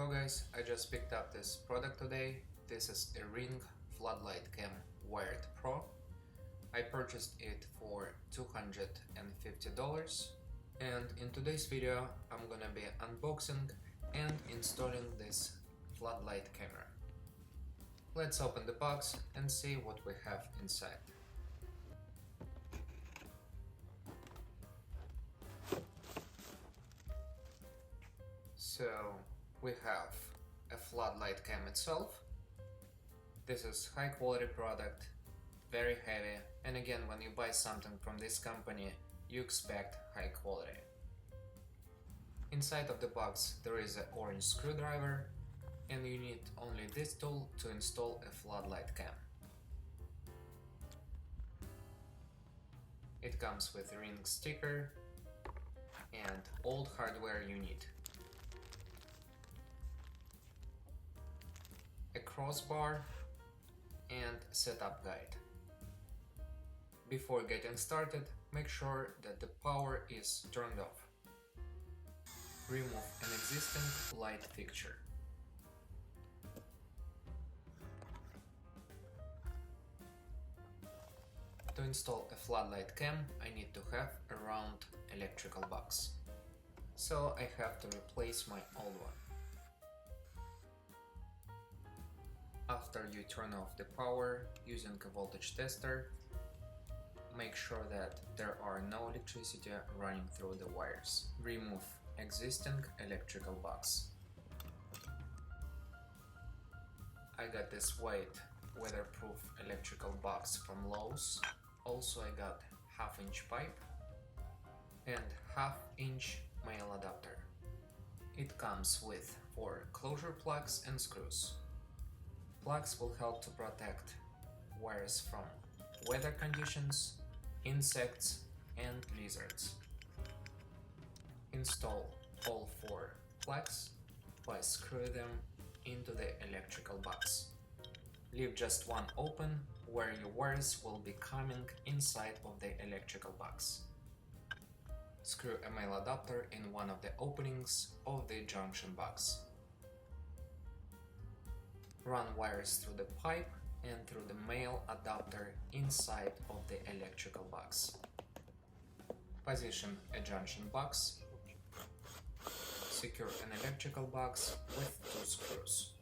Hello guys, I just picked up this product today. This is a Ring Floodlight Cam Pro. I purchased it for $250, and in today's video I'm gonna be unboxing and installing this floodlight camera. Let's open the box and see what we have inside. So we have a floodlight cam itself. This is high quality product, very heavy, and again, when you buy something from this company, you expect high quality. Inside of the box there is an orange screwdriver, and you need only this tool to install a floodlight cam. It comes with a ring sticker and all the hardware you need. A crossbar and setup guide. Before getting started, make sure that the power is turned off. Remove an existing light fixture. To install a floodlight cam, I need to have a round electrical box. So I have to replace my old one. After you turn off the power using a voltage tester, make sure that there are no electricity running through the wires. Remove existing electrical box. I got this white weatherproof electrical box from Lowe's. Also I got half-inch pipe and half-inch male adapter. It comes with 4 closure plugs and screws. Plugs will help to protect wires from weather conditions, insects, and lizards. Install all 4 plugs by screwing them into the electrical box. Leave just one open where your wires will be coming inside of the electrical box. Screw a male adapter in one of the openings of the junction box. Run wires through the pipe and through the male adapter inside of the electrical box. Position a junction box. Secure an electrical box with 2 screws.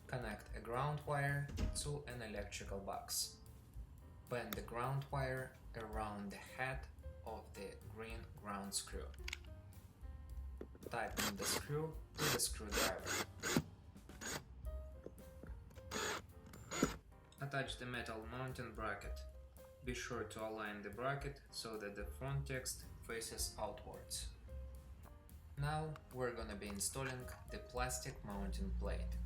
Connect a ground wire to an electrical box. Bend the ground wire around the head of the green ground screw. Tighten the screw to the screwdriver. Attach the metal mounting bracket. Be sure to align the bracket so that the front text faces outwards. Now we're gonna be installing the plastic mounting plate.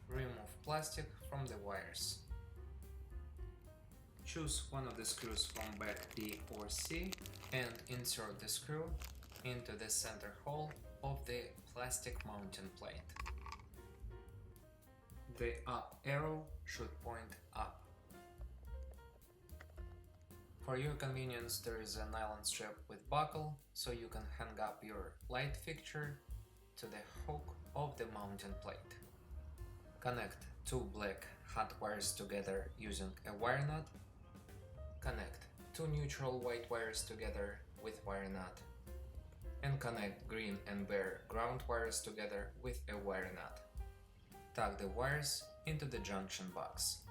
Remove plastic from the wires. Choose one of the screws from back B or C and insert the screw into the center hole of the plastic mounting plate. The up arrow should point up. For your convenience, there is a nylon strap with buckle, so you can hang up your light fixture to the hook of the mounting plate. Connect 2 black hot wires together using a wire nut. Connect 2 neutral white wires together with wire nut. And connect green and bare ground wires together with a wire nut. Tuck the wires into the junction box.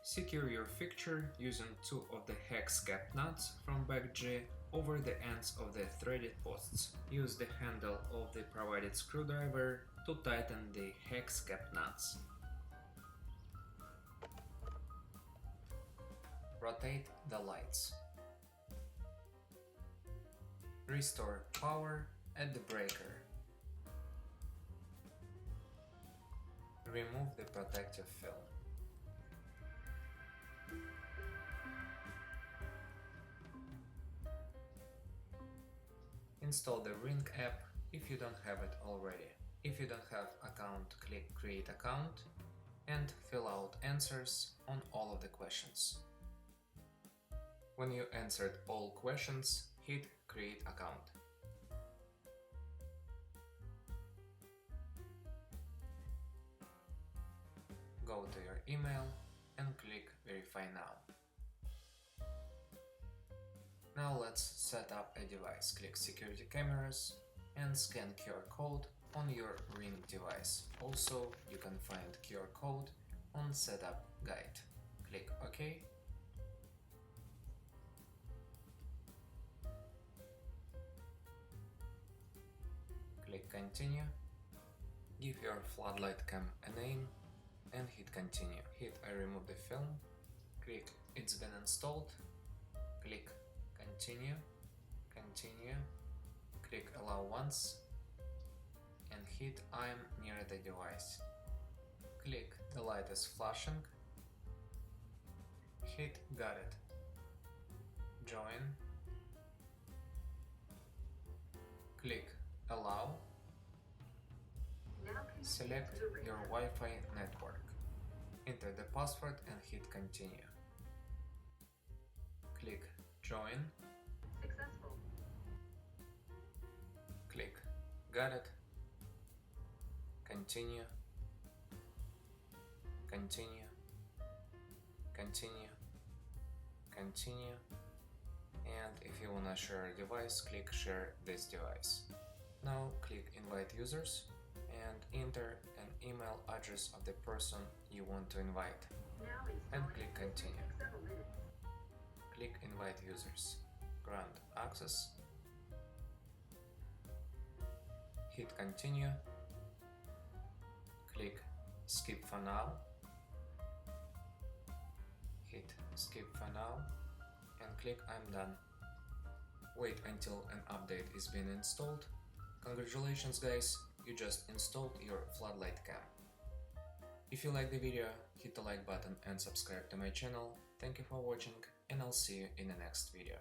Secure your fixture using 2 of the hex cap nuts from back G over the ends of the threaded posts. Use the handle of the provided screwdriver to tighten the hex cap nuts. Rotate the lights. Restore power at the breaker. Remove the protective film. Install the Ring app if you don't have it already. If you don't have account, click Create account and fill out answers on all of the questions. When you answered all questions, hit Create Account. Go to your email and click Verify Now. Now let's set up a device. Click Security Cameras and scan QR code on your Ring device. Also, you can find QR code on Setup Guide. Click OK. Click Continue. Give your floodlight cam a name and hit Continue. Hit I remove the film. Click It's been installed. Click Continue. Continue. Click Allow once and hit I'm near the device. Click The light is flashing. Hit Got it. Join. Click Allow. Select your Wi-Fi network. Enter the password and hit Continue. Click Join. Successful. Click Got it. Continue. Continue. Continue. Continue. And if you wanna share a device, click Share this device. Now click Invite users and enter an email address of the person you want to invite. And click Continue. Click Invite users. Grant access. Hit Continue. Click Skip for now. Hit Skip for now and click I'm done. Wait until an update is being installed. Congratulations guys, you just installed your floodlight cam. If you like the video, hit the like button and subscribe to my channel. Thank you for watching and I'll see you in the next video.